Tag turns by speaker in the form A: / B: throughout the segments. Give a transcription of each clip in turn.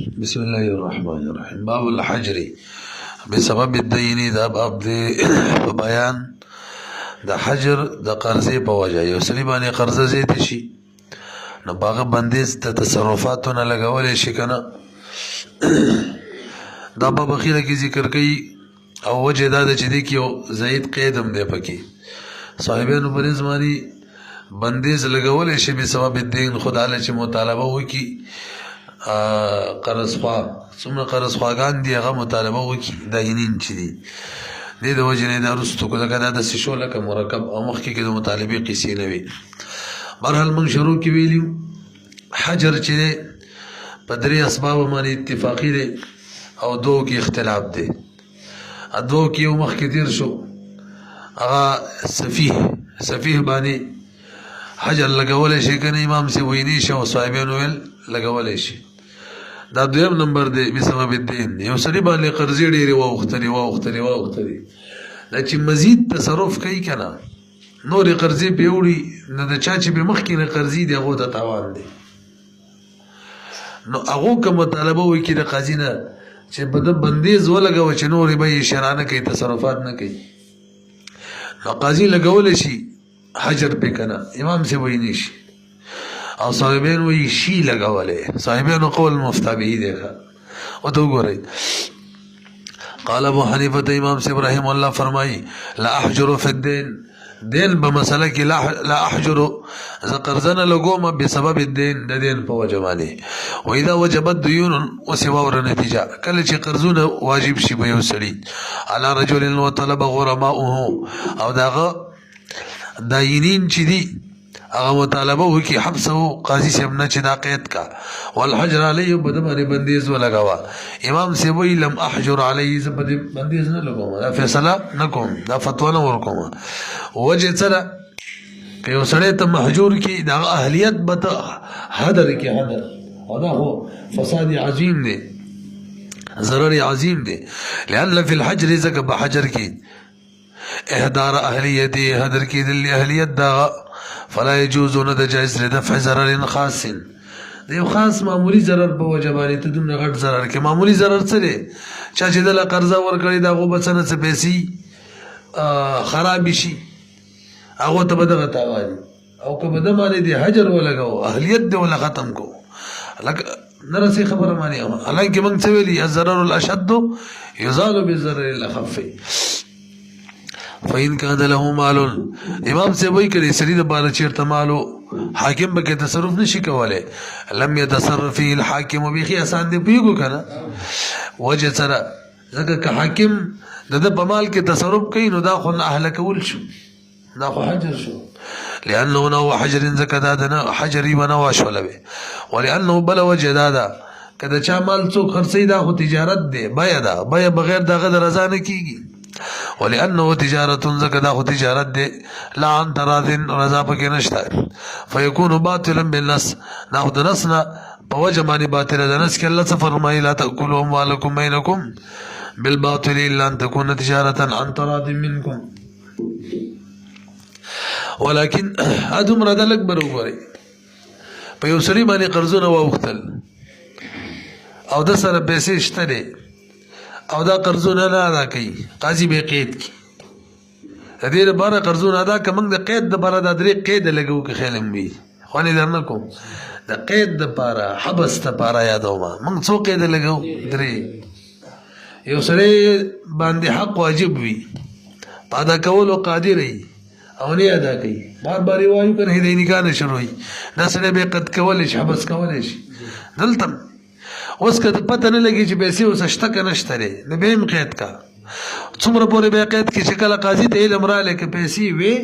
A: بسم الله الرحمن الرحيم. باب الحجر بسبب الدين. دا باب دی په بیان د حجر د قرضې په وجه. یو سړي باندې قرضه زیاته شي نو باغه بندیز د تصرفاتونه لګولې شي کنه. دا په بخیره کې ذکر کوي او وجه دا د چې دی کې یو زید قیدم دی پکې صاحبانو په زماني بندیز لګولې شي به سبب الدین خدای له چې مطالبه وکي قرض خوا څومره قرض خواګان دي هغه مطالبه وکي داینین چې دي د وجه نه دا رستو کو دا د شو لکه مرکب او مخکې کې د مطالبه قصې نه وي. مرحل من شروع کې ویلیو حجر چې په درې اسباب باندې اتفاقی دي او دوه کې اختلاف دي. دوه کې یو مخکې تیر شو هغه سفیه باندې حجر لګولې شي کنه امام سی ویني شو صاحبانو ویل لګولې شي. دا دویم نمبر دی بسبب الدین. یو سړي باندې قرضې ډېرې واوختلې دا چې مزید تصرف کوي کنه نورې قرضې پې وړي نه د چا چې پې مخکې نه قرضې دي هغو ته تاوان دی. نو هغو که مطالبه وکړي د قاضي نه چې به د بندیز ولګوه چې نورې به یې اشاره نه کوي تصرفات نه کوي نو قاضي لګولی شي حجر پې کنه امام صاحب ویلی شي او صاحبین وی شي لګولې. صاحبینو قول مفتابهی دی او ته وګورئ. قال ابو حنیفه امام صاحب رحم الله فرمایي لا احجر فی الدین دین په مسله کې لا احجر ز قرضنه لګوم بسبب الدین د دین په وجه باندې. و اذا وجبت ديون وسوا ور نتیجه کله چې قرضونه واجب شي به یو سړي على رجل وطلب غرماؤه او داغه داینین چې دي هغه مطالبه وکي حبسه قاضي صاحب نه چې دا قید کا والحجر علیه بده باندې بندیز ولګوا. امام صاحب وی لم احجر علیه ز بندیز نه لګوم دا فیصله نه کوم دا فتوا نه ورکوم. وجه سره که یو سړی ته محجور کی دا اهلیت به حدر کی حدر او دا هو فساد عظیم دی ضرر عظیم دی. لأن فی الحجر زکه په حجر کی احدار اهلیتی حدر کی دل اهلیت دا فلا يجوز ند جائز لدفع ضرر خاص دیو خاص معمولی ضرر په وجه باندې ته دومره غټ ضرر کې معمولی ضرر څه دی چا چې دله قرضه ورکړي دا غو بسنه څه پیسې خراب شي هغه ته بدغه تاوان او که بده باندې دی حجر ولګاو اهلیت دی ولا ختم کو لکه نرسي خبره مانی حالانکه موږ څه ویلي الضرر الاشد يزال بالضرر الاخف. فإن كان له مال امام سے وہی کړي سړي د بار چیرته مالو حاکم به کې تصرف نشي کولای لم يتصرف فيه الحاكم به آسان دی پیګو کنه وجه سره ځکه که حاکم د په مال کې تصرف کوي نو دا خو نه اهل کول شو دا خو حجر شو لانه نو حجر زکه دا حجري ونوا شولوي ولانه بل وجه دا کله چا مال څوک خرڅي دا خو تجارت دی بیا بغیر دغه رضا نه کیږي. ولأنه تجارة زكدا خو تجارت دي لا عن تراض رضا پکې نشته فيكون باطلا بالنص ناخد نصنا بوجه باندې باطل د نص کې الله فرمایي لا تاكلوا اموالكم بينكم بالباطل الا ان تكون تجارة عن تراض منكم. ولكن ادم رد لك بروغري په یو سړي باندې قرضونه واوختل او د سره پیسې شته او دا قرضونه نه ادا کوي قاضي به قید کی د دې لپاره قرضونه ادا کوم د قید د لپاره د درې قید لګو کې خیلم وي خو نه درنه کوم د قید د لپاره حبس ته لپاره یادوما موږ څو قید لګو درې. یو سړی باندې حق واجب وي ادا کول او قادر وي او نه ادا کوي بار وایو کنه دې نکاح نه شروع وي دا سړی به قد کول شي حبس کول شي دلته اوس که پته نه لګي چې پیسې اوس شته که نشته دی نو بیا هم قید کا څومره پورې بیا قید کړي چې کله قاضي ته علم راغلی که پیسې وې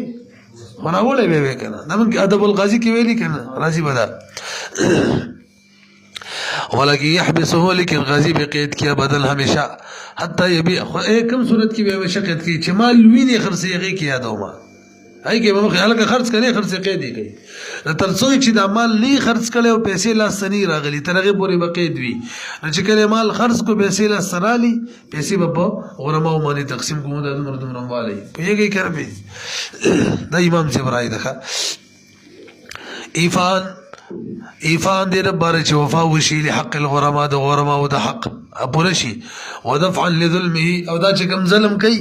A: خو راوړی به وې که نه دا مونږ ادب القاضي کې ویلي که نه راځي به دا ولکن یحبسه لیکن قاضي به قید کیا بدل همیشه حتی یبیع کم صورت کې به همیشه قید کړي چې مال وینې خرڅې هغې کې یادومه هغې کې به مخکې هلکه خرڅ کړې خرڅې قید یې کوي تر څو چې دا مال نه خرڅ کړي او پیسې لاسته نه راغلي تر هغې پورې به قید وي. نو چې کله مال خرڅ کړو پیسې لاسته رالي پیسې به په غرماو باندې تقسیم کوو دا دومره والی پوهېږئ که نه دا امام صاحب رایې ده ایفان ایفا دې لپاره چې وفا وشي لحق الغرما د غرماو د حق پوره شي ودفعا لظلمه او دا چې کوم ظلم کوي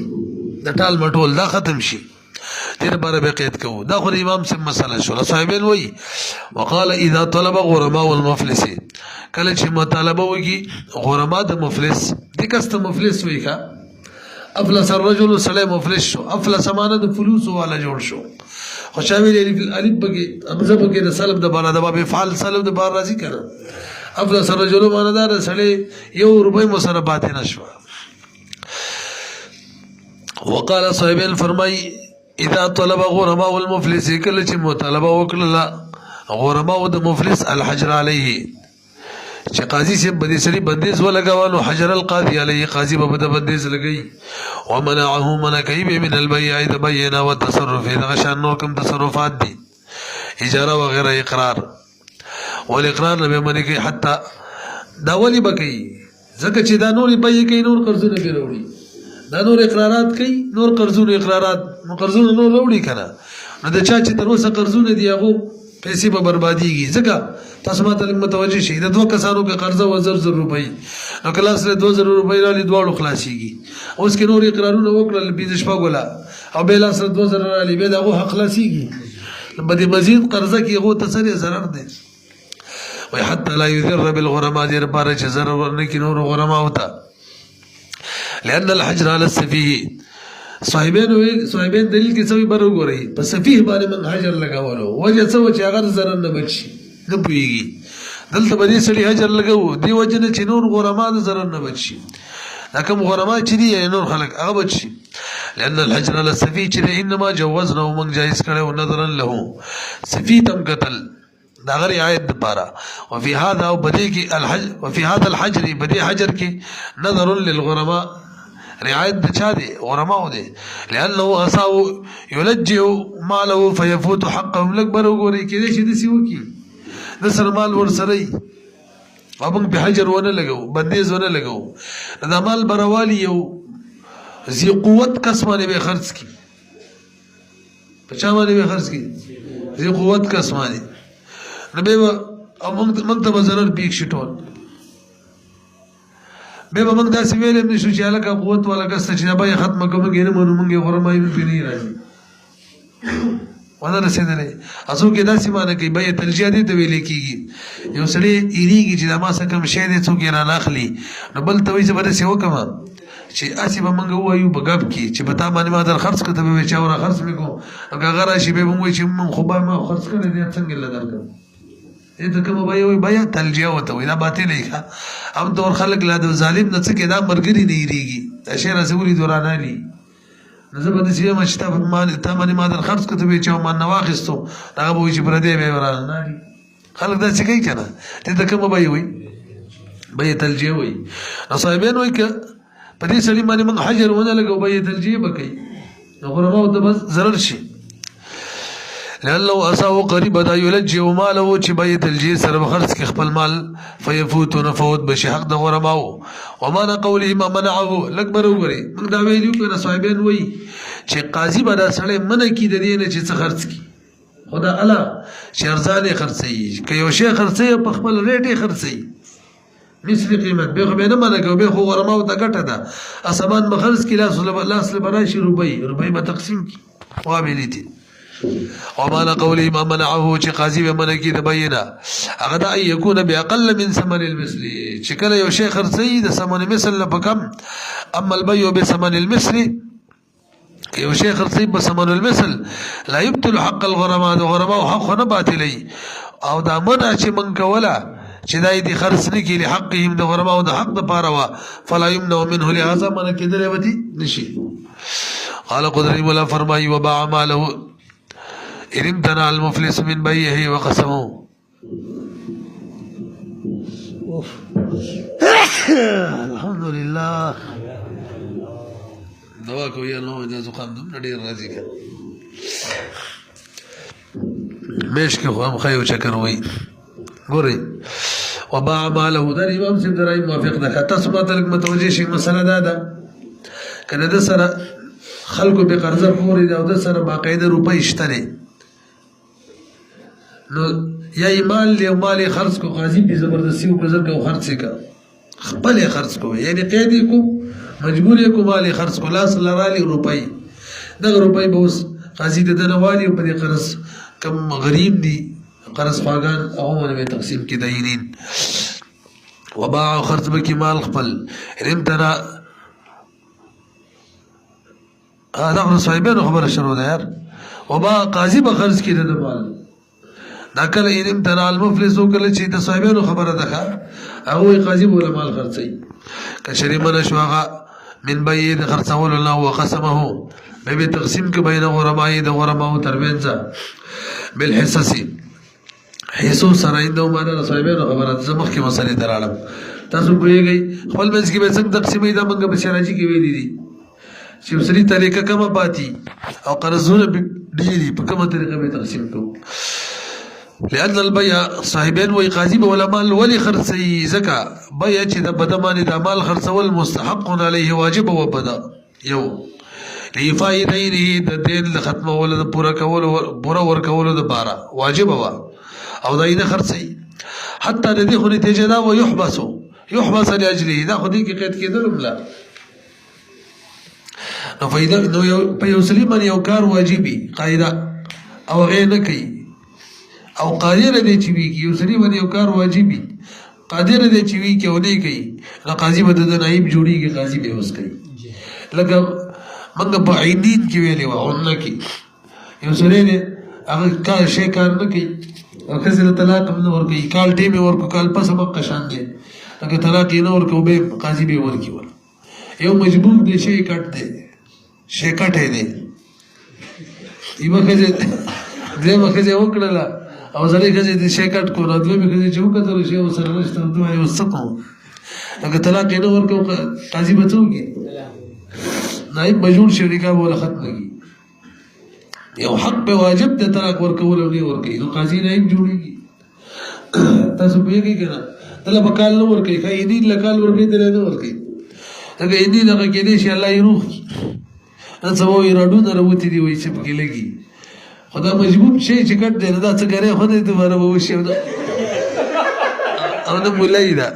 A: د ټال مټول دا ختم شي دې لپاره به قید کوو دا خو امام سم مسله شو صاحبین وایي وقال اذا طلب غرماء المفلس کله چې مطالبه وکي غرما د مفلس دې کسته مفلس وایي کا افلس الرجل سلام مفلس شو افلس معنی د فلوس والا جوړ شو خو شامل الف بګي امزه بګي د سلب د بالا د باب فعل سلب د بار راځي کړه افلس الرجل معنی دا سړی یو روپۍ مصرفات نشو وقال صاحبین فرمای اذا طلب غرماء المفلس کله چې مطالبه وکړه غرماء د مفلس الحجر علیه چې قاضي سے بدی سری بندیز ولګوالو حجر القاضي علیه قاضي به د بندیز لګي ومنعه من کیب من البيع د بينا والتصرف د شان نور کوم تصرفات دي اجاره وغيرها اقرار والاقرار نه به منی حتی دا ولی بکی ځکه چې دا نور بيع کوي نور قرضونه به وروړي دا نور اقرارات کوي نور قرضونه اقرارات نو قرضونه نور وروړي کنه نو د چا چې تر اوسه قرضونه دی هغه پیسې به برباديږي ځکه تاسو ماته متوجه شئ د دوه کسانو په قرضه و 1000 روپۍ نو کلاس له 2000 روپۍ را لیدواړو خلاصيږي اوس کې نور اقرارونه وکړل بيز شپه ګولا او بل سره 2000 را لې به دغه حق خلاصيږي بده مزید قرضه کې هغه تسری ضرر دی وي حتى لا يذر بالغرماء دير بارچ ضرر ورنه کې نور غرماء ہوتا لأن الحجر على السفيه صاحبین دلیل کې څوی بر وګورئ په سفيه باندې من حجر لګاولو وجه څه چې هغه ضرر نه بچي نه پويږي دلته به دې سړي حجر لګاو دی وجه نه چې نور غرما د ضرر نه بچي دا کوم غرما چې دي نور خلق هغه بچي لأن الحجر على السفيه چې انما جوزنا ومن جائز کړو نظرا له سفيه تم قتل دا غیر آیت لپاره وفي هذا وبدي کې الحج وفي هذا الحجر بدي حجر کې نظر للغرماء رعایت د چا دی غرماو دی لانه اساو یلجئ ماله فيفوت حقهم الاكبر وګوري کې دې شي وکي د سرمال ور سره ابن به حجر ونه لګو بندیز ونه لګو د مال بروالی یو زی قوت قسمانه به خرج کی پچا باندې به خرج کی زی قوت قسمانه نبی او موږ ته ضرر بیک شټول به موږ داسې ویلې نشو چې الګه قوت ولا کس چې به ختم کوم غیر موږ غرمای په نه راځي ودا رسیدلې اسو کې داسې معنی کوي به تلجیا دي ته ویلې کیږي یو سړی ایریږي چې د ما څخه کم شی دي څوک نه ناخلي نو بل ته وایي چې بده سی وکما چې اسی به موږ وایو بغب کی چې بتا باندې ما در خرڅ کته به چا ور خرڅ میکو هغه راشي به موږ چې من خو به ما خرڅ کړی دي څنګه لدار کړ اته کوم به بیا تلجیا وته وای دا باطل ښه ام دور خلق لا د ظالم نه څه کې دا مرګري نه یریږي اشاره رسولي دورانه لي زه به د چې ما چې ته ما در خرڅ کته به چا ما نواخستو دا به چې پر دې به ورانه لي خلق دا څه کوي کنه ته کوم به وای به تلجیا وای صاحبین وای ک په دې سړي باندې من حجر ونه لګو به تلجیا بکې غرماو ته بس ضرر شي لأنه أساو قريب دا يلجئ ماله چې به تلجئ سره بخرج کې خپل مال فيفوت نفوت بشي حق د غرماو وما قوله ما منعه لکبر وګري موږ دا ویلو کنه صاحبین وای چې قاضي به دا سړی منع کی د دې نه چې څه خرج کی خدا الله شرزانه خرڅي که یو شی خرڅي په خپل ریټ خرڅي مثل قیمت به خو نه منع کوي به خو غرماو ته ګټه ده اسمان بخرج کی لاس له براشي روپۍ به تقسیم کی قابلیت وما قولي ما منعه چې قاضي به منع کی د بینا هغه دا يكون باقل من ثمن المثل چې کله یو شی خرڅي د ثمن مثل په کم اما البيع بثمن المثل یو شی خرڅي په ثمن المثل لا يبطل حق الغرماء غرماء حق نه باطلي او دا منع چې من کوله چې دای دي خرڅ نه کی له حقهم د غرماء د حق د پاره وا فلا يمنع منه لهذا من کېدل ودی نشي قال قدري ولا فرمای وباع ماله إن امتنع المفلس من بيعه وقسمه الحمد لله دوا کو یا نو د زکام دم ډیر راځي کنه مېش کې هم خیو چکر وای ګوري وباع ماله در امام سیم درای موافق ده تاسو ما تلک متوجه شي مسله ده کنه د سره خلکو به قرضه پورې ده او د سره باقاعده روپۍ شته نو یا مال دی او مال خرڅ کو قاضي په زبردستي او پزر کو خرڅ کا خپل خرڅ کو یعنی قید کو مجبور کو مال خرڅ کو لاس لرالی روپۍ دغه روپۍ به اوس قاضي د دنوالي په دې قرض کم غریب دي قرض خواګان او باندې تقسیم کې داینین وباع خرڅ بکی مال خپل رمتنا دا صاحبانو خبره شروع ده یار وباع قاضي به خرڅ کې د مال دا کله رمتنا المفلس وکړه چې د صاحبانو خبره ده هغه قاضي بوله مال خرڅي کشری من شواغه من بيد خرڅول الله وقسمه به تقسیم کې بین غرمای د غرماو تربینځ بالحصص حصو سره اندو معنا صاحبانو خبره زمخ کې مسلې درالم تاسو ګویږئ خپل منځ کې به څنګه تقسیمې دا موږ په شراجي کې ویلي دي چې وسري طریقه کومه پاتې او قرضونه ډېری په کومه طریقه به تقسیم کوو لأن البيع صاحبين وي قاضي ولا مال ولي خرڅي زکا بيع چې د بدمانه د مال خرڅول مستحق عليه واجب و بدا یو لفائدینه د دین ختم ول د پورا کول پورا ور کول د بارا واجب و او داینه خرڅي حتی د دې خو نتیجه دا و يحبس لاجله دا خو دې کې قید کېدل لا نو فائدہ نو په یو سلیمان یو کار واجبي قاعده او غیر نه کوي او قادر دی چې وی یو سړي باندې یو کار واجبي قادر دی چې وی کې ونی کوي نو قاضي به د نائب جوړیږي قاضي به اوس کوي لکه موږ په عینین کې ویلې و اون کې یو سړي نه هغه کار شي کار نه کوي او کله طلاق نه ورکوي کال ټیم ورکو کال پس هم قشان دي هغه طلاق نه ورکو به قاضي به ورکی ور یو مجبور دی شي کټ دی شي کټ دی ایمه کې دې مخه دې وکړه او زړی کله دې شیکټ کو نو دوی کله چې وکړل شي او سره نشته دوی یو سکو هغه طلاق نه ورکو قاضي بچوږي نائب مجبور شي نکاح ولا ختم لګي یو حق به واجب د طلاق ورکول او نه ورکي نو قاضي نائب جوړيږي تاسو به یې کنه دله بکال نو ورکي خای دې لکال ورکي دله نه ورکي هغه دې دغه کې دې شي الله یې روح ان سبو یې راډو دروتی دی وای چې پکې لګي خدا مجبور شي چې کټ دی دا څه غره خو دې دوباره به وشي او نه مولای دا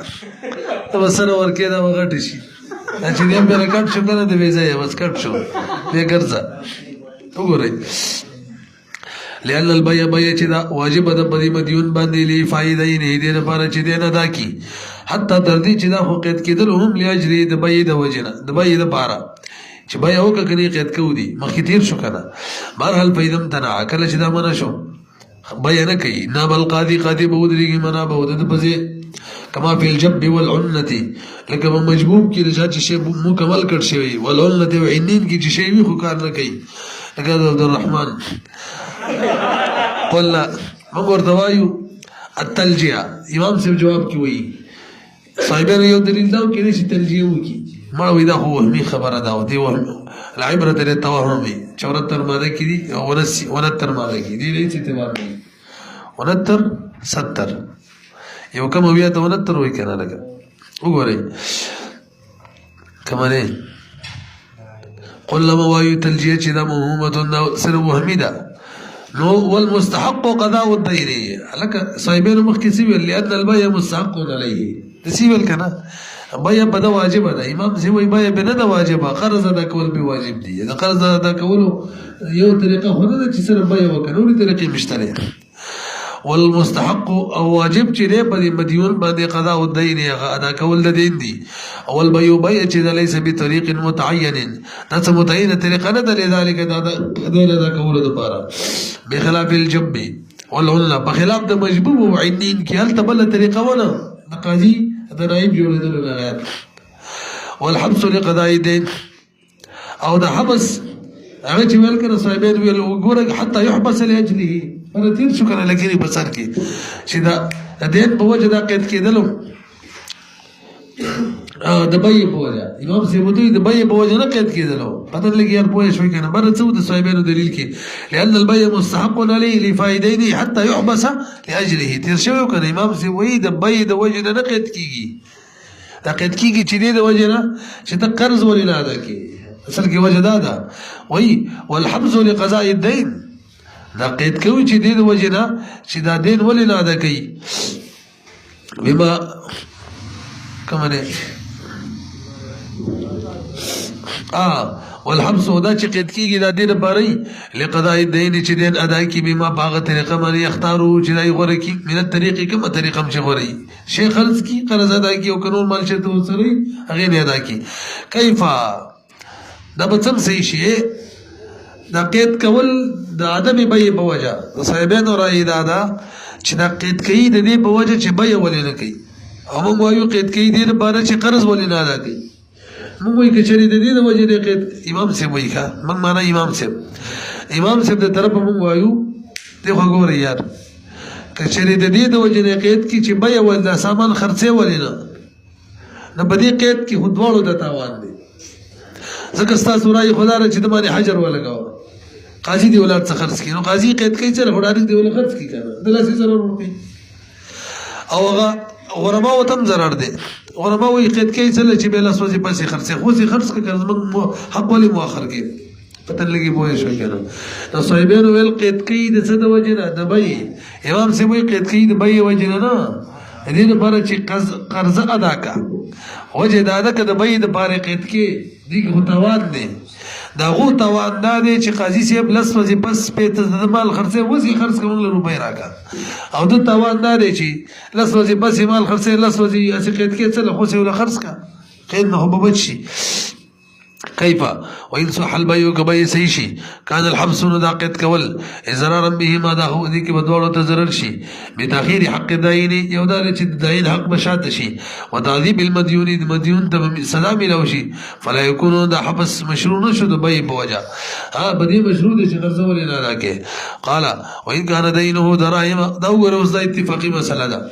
A: ته سره ورکې دا وغټ شي چې دې به کټ شو کنه د ویزه بس کټ شو دې ګرځا وګورئ لأن البيع بيع چې دا واجب ده په دې مديون باندې لې فائدې نه دې لپاره چې دې نه دا کی حتی تر دې چې دا خو قید کېدل هم لاجري د بيع د وجنه د بيع د لپاره چې بیا یو کګنی قید کو دي مخکې تیر شو کنه مرحل پیدم تنع کله چې دا منه شو بیا نه کوي نه بل قاضي به ودرېږي منا به ود په کما فی الجب والعنه لکه مجبوب کې رجاج شی مکمل کړ شوی والعنه وعنین کې چې شی وی خو کار نه کوي لکه عبد الرحمن قلنا موږ ورته وایو التلجئه امام صاحب جواب کې وایي صاحبانو یو دلیل دا کې نشي تلجئه وکي ما ودا هو وهمي خبره دا ودي وهم العبره للتوهم چورتر ماده کې دي او ونتر ماده کې دي لې چې تمام دي ونتر 70 یو کوم بیا ته ونتر وای کنه لګا وګورئ کمانه قل لما وايو تلجيه چې دا مهمه سر وهمي ده نو والمستحق قضاء الدين لك صاحبين مخکسي لأن البيع مستحق عليه تسيبل کنه بيع بده واجب ده امام زي وي بيع بنه ده واجب قرض ادا کول به واجب دي دا قرض ادا کول یو طریقه خو نه چې سره بيع وکړو دي طریقې مشتري والمستحق او واجب چې ده په مديون باندې قضاء الدين ادا کول د دین دي اول بيع بيع چې ليس بطريق متعين دا متعين طریقه نه ده لذلك دا ادا کول د پاره بخلاف الجب والعلة بخلاف د مجبوب وعنين کې هل تبل طریقه ونه قاضي د نائب جوړېدل غیر والحبس لقضاء الدين او د حبس هغه چې ویل کړه صاحبین ویل وګوره حتی يحبس لاجله فرتين شو کنه لګري بسر کې چې دا دین په وجه دا قید کېدلو د بای په وجه امام سیبوتی د بای په وجه نه قید کېدلو پته لګي یار پوه شوي کنه بر څه د صاحبینو دلیل کې لأن البيع مستحق عليه لفائدين حتى يحبس لاجله تیر شوی کنه امام سیبوی د بای د وجه نه قید کیږي دا قید کیږي چې د وجه نه چې ته قرض ولې نه ادا کی اصل کې وجه دا ده وای والحبس لقضاء الدين دا قید کوي چې دې د وجې نه چې دا دین ولې نه ادا کوي بما کومه ده والحبس دا چې قید کیږي دا دې لپاره لقضاء الدین چې دین ادا کی بما باغه طریقه باندې اختارو چې دای غوړه کی من الطريق کومه طریقه چې غوړي شیخ خرج کی قرض ادا کی او قانون مال چې تو سره هغه نه ادا کی کیفا دا بچم صحیح شي دا قید کول د ادم به بوجه د صاحبانو رائے دا چې دا قید کوي د دې بوجه چې به ولې نه کوي او موږ وایو قید کوي د دې لپاره چې قرض ولې نه ادا کوي موږ وایو کچري د دې د وجه د قید امام صاحب وایي ښه موږ معنا امام صاحب د طرف موږ وایو ته وګورئ یار کچري د دې د وجه د قید کې چې به ول دا سامان خرڅه ولې نه په دې قید کې خودوالو د تاوان دي ځکه ستاسو رائے خدا را چې د باندې حجر ولګاو قاضي دی ولادت څخه خرڅ کینو قاضي قید کوي چې هډاري دی ولادت خرڅ کی کنه د لاسي ضرر ورکي او هغه غرما وتم ضرر دی غرما وي قید کوي چې به لاس وځي پسې خرڅ خو سي خرڅ کړه موږ حق ولې مؤخر کې پته لګي بوې شو کنه نو صاحبانو ول قید کوي د څه د وجه نه د بې امام سي وي قید کوي د بې وجه نه دې لپاره چې قرض ادا کا وجه دا ده که د بې د پاره قید کې دي کو توان دي دا غو توان دا دی چې قاضي صاحب لس ورځې پس په د مال خرڅه وځي خرڅ کوم له روپۍ راکا او د توان دا دی چې لس ورځې پس مال خرڅه لس ورځې اسی قید کې څه له خو څه له خرڅ کا قید نه هو بچي كيفا وإن صح البيع كبيع سيشي كان الحبس نداقت كول إزرارا به ما دا هو ذيك بدوالو تزرر شي بتأخير حق الدين يودار الدين حق بشات شي وتعذيب المديون المديون سلام لو شي فلا يكون دا حبس مشروع نشد بيع بوجه بدي مشروع دي غرزه ولنا لكه قال وإن كان دينه دراهم دور وزا اتفاقي مسألة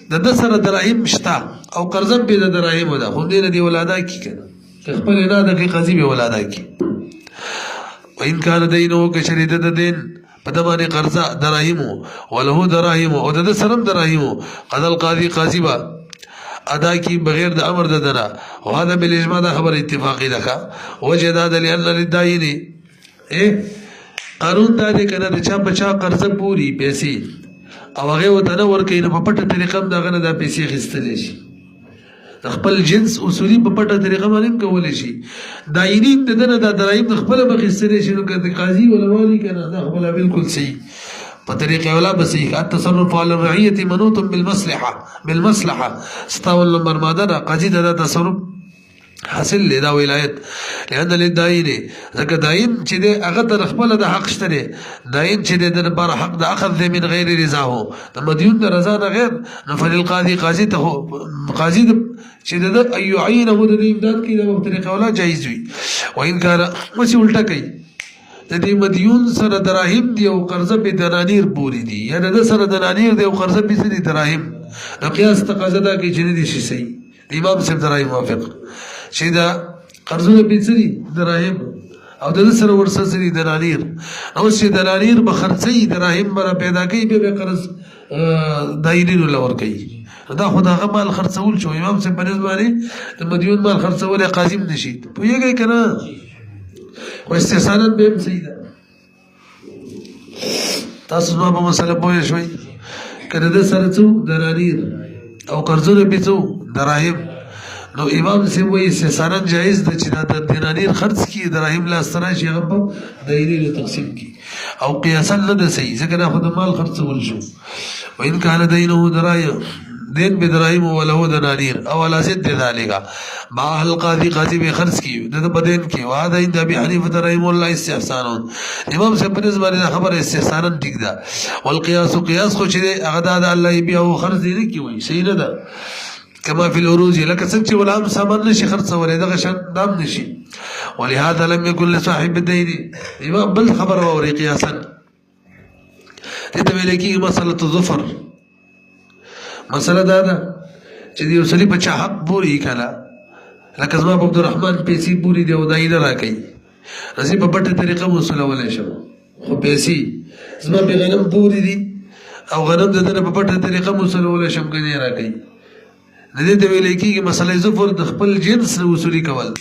A: دا دسر دراهم مشتا أو قرضا بيد دراهم دا هم دين دي ولادا كي كنا خپل نه د قاضي به ولاده کی وان کان دینو که شریده د دین پدمانه قرضا دراهمو وله دراهمو او د سرم دراهمو قد القاضي قاضي با ادا کی بغیر د امر د دنا وهذا بالاجماع دا خبر اتفاقی ده وجه دا لئن للداین قانون دا دې کنه د چا بچا قرض پوری پیسې او هغه وته ور کین په پټه طریقه دا غنه د پیسې خستلې شي خپل جنس اصولي په پټه طریقه باندې کولای شي داینین دنه د درایم خپل بخښري شنو کده قاضي ولا والی کنه دا خپل بالکل صحیح په طریقه ولا بصحیح التصرف على الرعيه منوط بالمصلحه استول نمبر ماده قاضي د تصرف حاصل لیدا ولایت لئن للداین ځکه داین چې د هغه تر خپل د حق شته داین چې د لپاره حق د اخذ من غیر رضا هو د مدیون د رضا نه غیر نفل القاضي قاضي ته قاضي چې د ايعينه د امداد کې د طریقه ولا جایز وي وان کار مسی الټا کوي د دې مدیون سره دراهم دی او قرضه به دنانیر پوری دي یا د سره دنانیر دی او قرضه به سری دراهم نو قیاس تقاضا دا کې چې نه دي شي صحیح امام صاحب دراهم موافق چې دا قرضونه به سری دراهم او د سره ورسره سری دنانیر او چې دنانیر به خرڅي دراهم مر پیدا کوي به قرض دایرینو لور کوي دا خدای مال خرڅول شو امام صاحب په نسبت د مدیون مال خرڅول قاضیم نشي پوهیږي کنه او استحسانا به صحیح ده تاسو نو په مسله پوه شئ کله د سره څو دنانیر او قرضونه به څو دراهم نو امام صاحب وایي استحسانا جایز ده چې دا دنانیر خرڅ کی دراهم لا سره شي هغه په دایره تقسیم کی او قیاسا نه ده صحیح ځکه دا خدای مال خرڅول شو وان کان دینه دراهم دین بدراهم وله دنانیر او على ضد ذلك مع القاضي قاضي به خرج کی د بدن کی وعده عند ابي حنيفه رحمه الله استحسان امام صاحب په نسبت خبر استحسانا ټیک ده والقياس قياس خو چې هغه د الله بیا او خرج نه کی وای صحیح نه ده كما في العروج لك څنګه ولا هم سامان نشي خرڅولې دغه شان دام نشي ولهذا لم يكن لصاحب الدين امام بل خبر او قياسا دته ویل کی مسله الظفر مسله دا ده چې دی وسلی په چا حق پوری کړه لکه زما عبد الرحمن پیسې پوری دی او دای نه راکې رسې په پټه طریقه وصوله ولې شو خو پیسې زما په غنم پوری دي او غنم دته په پټه طریقه وصوله ولې شم کني راکې د دې ته ویل کېږي مسله ظفر د خپل جنس وصولي کول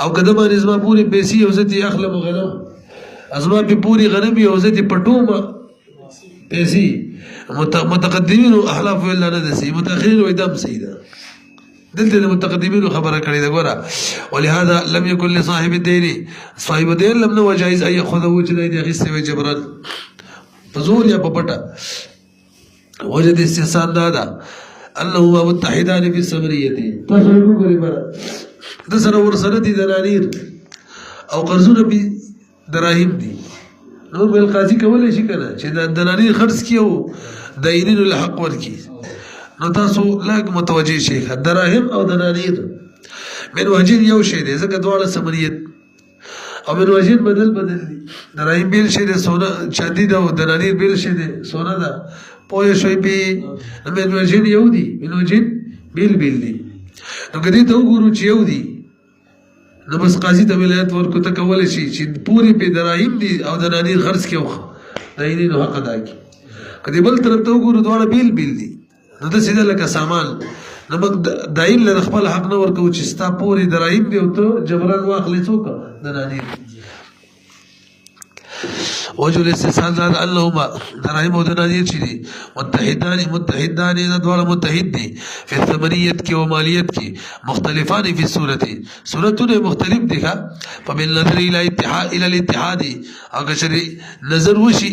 A: او کله باندې زما پوری پیسې او زتي اخلم غنم ازما په پوری غنمي او زه دې پټوم پیسې متقدمین او احلاف ویل نه دي متأخرین وې دم سیدا دلته د متقدمینو خبره کړې ده ګوره ولهذا لم يكن لصاحب الدين صاحب الدين لم نو جائز اي خذو چې دې غسه وي جبران فزور یا پپټا وجد استحسان دادا انهما متحدان في السمريه تاسو وګورئ بره د سره ور سره دي دنانیر او قرضونه به دراهم دي نور بل قاضي کولای شي کنه چې د دنانیر خرڅ کیو داینین الحق ورکی نو تاسو لاګ متوجي شي دراهم او دنانیر من وجین یو شی دی ځکه دواړه سمریت او من وجین بدل دي دراهم بیل شي دی سونا چاندي دا او دنانیر بیل شي دی سونا دا پوه شوي به من وجین یو دی من وجین بیل دي نو کدی ته وګورو چې یو دی نو بس قاضي ته ولایت ورکو ته کولای شي چې پوری په دراهم دي او دنانیر خرڅ کیو داینین حق ادا کی کدی بل طرف ته وګورو دواړه بیل دي نو د سیده لکه سامان نو موږ دایل له خپل حق نه ورکو چې ستا پوری دراهم دی او ته جبران واخلې څوک دنانیر وجه الاستحسان ذات انهما دراهم او دنانیر چې دي متحدان دوړه متحد دي په ثمنیت کې او مالیت کې مختلفان فی صورتونه مختلف دي په بل نظر الى الاتحاد اگر شری نظر وشي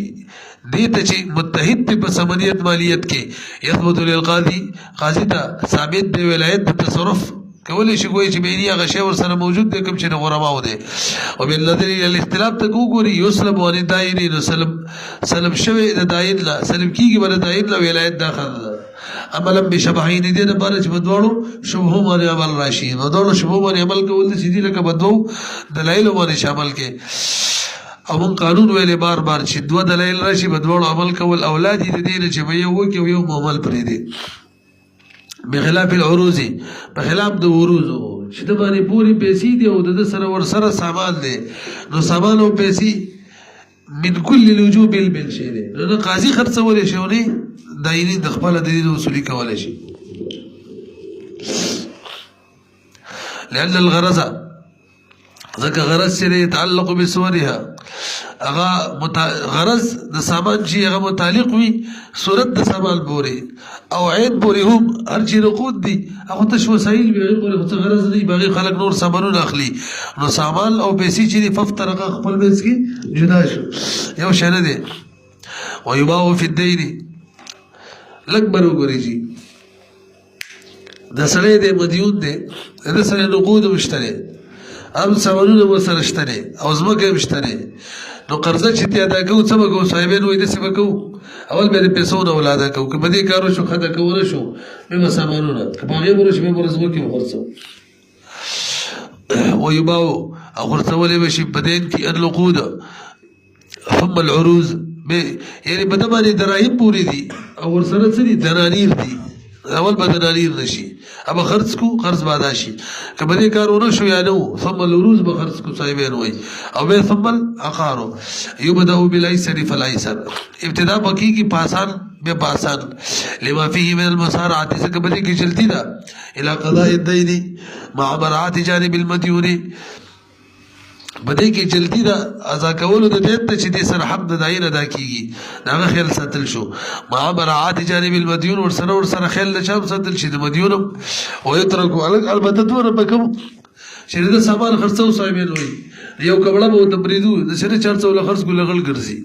A: دیتا چې متحد په ثمنیت مالیت کې یثبت للقاضي قاضي ته ثابت دی ولایت د تصرف کولی شي کوی چې بینی هغه شی ور سره موجود دی کوم چې غرماو دی او بل نظر الاختلاف ته وګوري یسلب ون دایری سلب شوی د داین لا سلب کیږي بل داین لا ولایت داخل عملا بشبهین دي نه بار چې بدوړو شبهه باندې عمل راشي بدوړو شبهه باندې عمل کول دي سیدی لکه بدو دلایل باندې شامل کې او من قانون ویلې بار چې دوه دلایل راشي بدوړو عمل کول اولاد دي دي چې یو وکي یو عمل پرې دي بخلاف العروض بخلاف د عروض چې د باندې پوری پیسې دي او د سره ور سره سامان دي نو سامان او پیسې من كل الوجوب بالشيء دي نو قاضي خرڅول شي ونی دایني د خپل د دې وصولي کول شي لأن الغرض ذکر غرض چې يتعلق بصورها اغا غرض د سامان چې هغه متعلق وي صورت د سامان پورې او عین پورې هم هر چې نقود دي هغه تش وسایل به پورې څه غرض دی باقي خلک نور سامانونه اخلي نو سامان او پیسې چې ففترق خپل بیس کې جدا شو یو شنه دي ويباع في الدين لکبر وګوري د سړی د مدیون دی د سړی نقود مشتري ام سامانونه وسره شته او زمکه مشتري نو قرضه چې ته ادا کوو څه وکړو صاحبین وې د څه وکړو اول به پیسو نه ولاده کوو که بده کارو شو خدای کوله شو به سامانونه کپاغه ورش به ورزمو کې ورڅو ويباع او خرڅولې بشي بدین کې النقود ثم العروض یعنی بده باندې دراهم پوری دي او ورسره څه دي دنانیر دي اول به دنانیر نشي ابا خرڅ کو قرض بادا شي کبه کارونه شو یا نو ثم الروز به خرڅ کو صاحبین وای او به ثم العقار يبدا بالايسر فالايسر ابتدا بکی کی پاسان به پاسان لما فيه من المسارعات کبه کی چلتی دا الى قضاء الدين مع براءه جانب المديون بده کې جلدی دا اذا کولو د دې ته چې د سر حق د دایر ادا کیږي دا خیال ساتل شو مع براعات جانب المديون ور سره خیال د چا ساتل شي د مديون او يترکو البته دور بکم چې د سامان خرڅو صاحبین وي یو کبړه به تبریدو د سره 400 خرڅ کو لغل ګرځي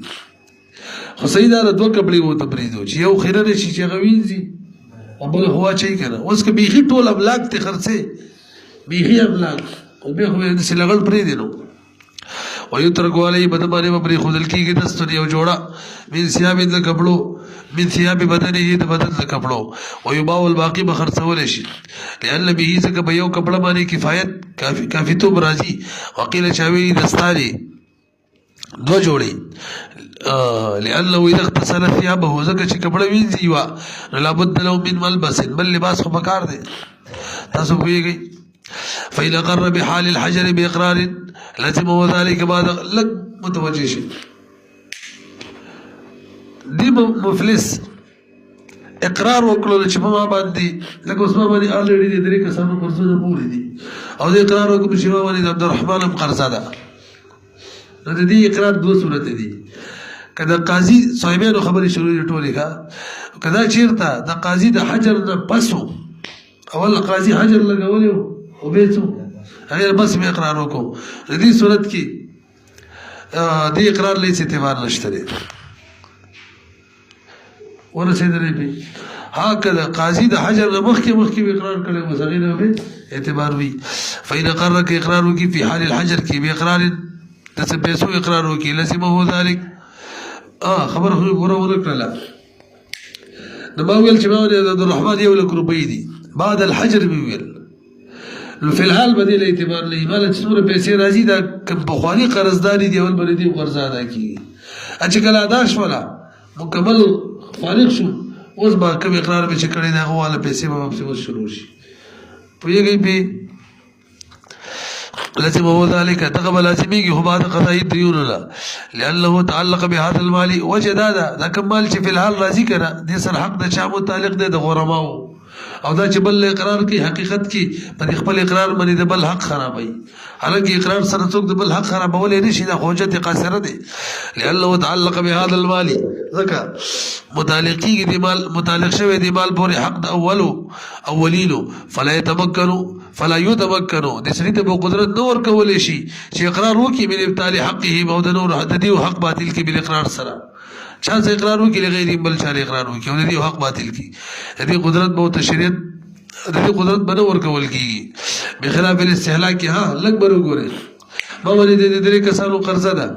A: خو سیدار دوه کبړي وو تبریدو چې یو خیره شي چې غوینځي او بل هوا چي کنه اوس کې بيخي ټول ابلاغ ته خرڅه بيخي ابلاغ او به خو د سلغل پرې دینو ويترك عليه بدمانه وبري خذل کی دستر یو جوړه من ثياب د کپړو من ثياب بدنه د بدن د کپړو ويباع الباقي بخرڅول شي لئن به څنګه به یو کپړه باندې کفایت کافی تو برازي وقيل چاوي دستاري دو جوړي لانه اذا اغتسل ثيابه زکه چې کپړه وینځي وا لابد له من ملبس بل لباس خو پکار دي تاسو ویږي فإن أقر بحال الحجر بإقرار لازم وذلك بعد لك متوجه شي دي مفلس اقرار وکړو چې په ما باندې لکه اوس ما باندې الریډي د درې کسانو قرضونه پوري دي او د اقرار وکړو چې ما باندې عبدالرحمن قرضه ده نو د دې اقرار دوه صورت دي که د قاضي صاحبانو خبرې شروع ټولې ښه که دا چېرته د قاضي د حجر نه پس و اول قاضي حجر لګولی و او بیا څه هغې بس مې اقرار وکړو د دې صورت کې دې اقرار لیس اعتبار نشته دی ورسېدلی پې ها که د قاضي د حجر نه مخکې اقرار کړی بس هغې نه به اعتبار وي فإن اقرر که اقرار وکړي فی حال الحجر کې بإقرار د څه پیسو اقرار وکړي لزمه ذلک خبر خو پوره ونه کړله نو ما ویل چې ما ونې د عبدالرحمن 1 لک روپۍ دي بعد الحجر مې ویل نو فی الحال به دې له اعتبار نه وي ما له چې څومره پیسې راځي دا کوم پخواني قرضداري دي اول به له دې قرض ادا کېږي چې کله ادا شوله مکمل فارغ شو اوس به کوم اقرار به چې کړی دی هغه والا پیسې به واپس اوس شروع شي پوهېږئ پې لزمه ذلك دغه لازميږي هو بعد قضاء الديون له لانه تعلق بهذا المال وجد دا کوم مال چې فی الحال راځي کنه د سر حق د چا متعلق دی د غرماو او دا چې بل اقرار کوي حقیقت کې په خپل اقرار باندې د بل حق خرابوي حالانکه اقرار سره څوک د بل حق خرابولای نشي دا حجت قاصره دی لانه تعلق بهذا المال ذکر متعلقي دی مال متعلق شوی دی مال پورې حق د اولینو فلا يتمكنوا د سړي ته به قدرت نه ورکولی شي چې اقرار وکړي من ابطال حقه او د نور د دې حق باطل کې بالاقرار سره چا څه اقرار وکړي لغیر بل چا اقرار وکړي او د دې حق باطل کې د دې قدرت به تشریعت د دې قدرت به نه ورکول کېږي بخلاف الاستهلاک ها لږ به وګورئ ما ولې د درې کسانو قرضه ده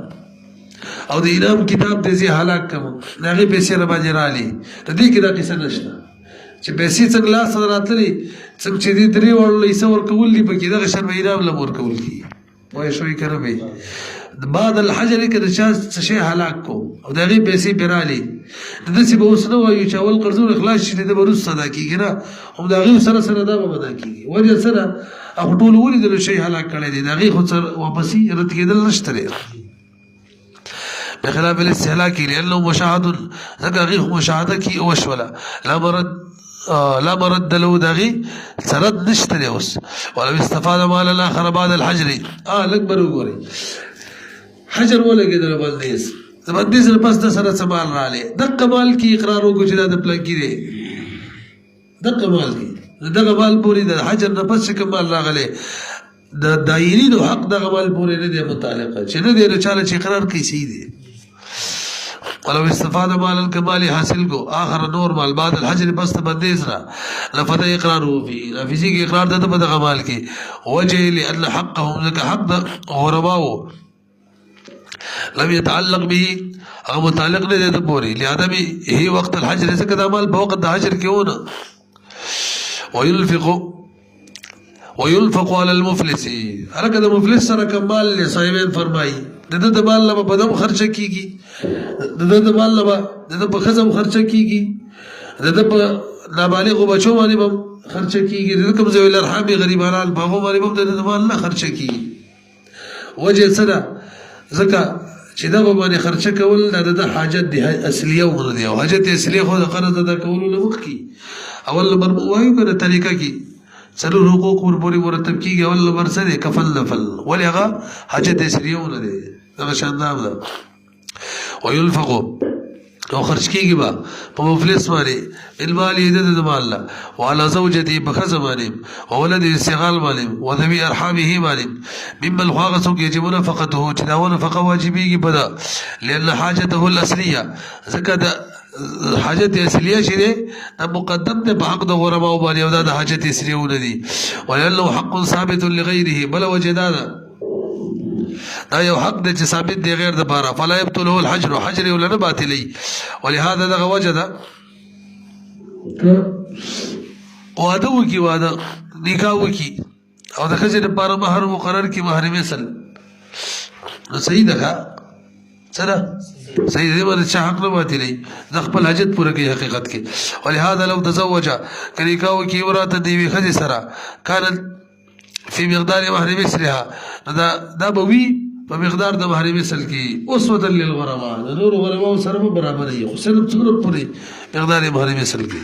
A: او د انعام کتاب دې زه هلاک کوم د هغې پیسې را باندې رالي د دې کې دا قصه نشته چې پیسې څنګه لاس ته راتللې څنګه چې دې درې وړو لیسه ورکول دي پکې دغه شان به انعام له ورکول کېږي وایي شوي که نه وي بعد الحجر کې د چا څه شی هلاک کو او د هغې پیسې پرې رالي داسې به اوس نه وایو چې اول قرضونه خلاص شي د به وروسته ادا کېږي نه هم د هغې سره دا به ادا کېږي وجه سره هغه ټول ولیدلو شی هلاک کړی دی د هغې خو واپسي رد کېدل نشته دی بخلاف الاستهلاک لأنه مشاهد ځکه هغې خو مشاهده کې وشوله لا مرد له دغي سرد نشته دی اوس ولو استفاد مال الاخر بعد الحجر لږ به وګورئ حجر ولګېدل بندیز د بندیز نه پس د سره څه مال راغلی دغه مال کې اقرار وکړو چې دا د پلانکي دی دغه مال کې دغه مال پورې د حجر نه پس چې کوم مال راغلی د دایرینو حق دغه مال پورې نه دی متعلقه چې نه دی نو چاله چې اقرار کوي صحیح دی ولو استفاد مال الكمال حاصل کو آخر نور مال بعد الحجر بس بندیز را لفظ اقراره فی لفظی کی اقرار ده په دغه مال کې وجه لأن حقهم ذک حق د غرباو لم يتعلق به او متعلق نه ده پوری لعدم هي وقت الحجر ذک د مال په وخت د حجر کې ونه وينفق على المفلس هرکه د مفلس سره کمال صاحبین فرمایي د مال نه په دم خرچه کیږي د مال نه د په خزم خرچه کیږي د په نابالغ بچو باندې هم خرچه کیږي د کوم ذوی الارحام غریبانان په هغه باندې هم د مال نه خرچه کیږي وجه سره ځکه چې دا باندې خرچه کول د حاجت دی اصليه ور دی او حاجت اصليه خو د قرض ادا کولو نه مخکي اول نمبر وایو کنه طریقه کې څلور حقوق ورپورې مرتب کیږي اول نمبر څه دی کفل نفل ولې هغه حاجت اصليه ور دی دغه شاندار ده وينفق او خرج کیږي با په مفلس باندې المال د مال له وعلى زوجته بخزم باندې او ولد استغال باندې او ذوي ارحامه باندې مما الخاص يجب نفقته چې دا نفقه واجبېږي په دا لأن حاجته الاصليه زکه حاجت اصليه شې مقدم ده په حق د غربا او باندې او دا حاجت اصليه ونه دي ولأنه حق ثابت لغيره بل وجدانا دا یو حق دی چې ثابت دی غیر د پاره فلا يبطل الحجر حجر ولا نه باطلی ولهذا دغه وجه ده واده وکي واده نکاح وکي او د ښځې لپاره مهر مقرر کړي مهر مثل نو صحیح ده سره صحیح دی باندې چې حق نه باطلی د خپل حاجت پوره کوي حقیقت کې ولهذا لو تزوج نکاح وکي وراته دی ښځې سره کانت فی مقدار مهر مثلها دا به وي په مقدار د مهر مثل کې اسوه للغرباء نور غرباء سره برابر وي خو صرف څومره پوری مقدار مهر مثل کې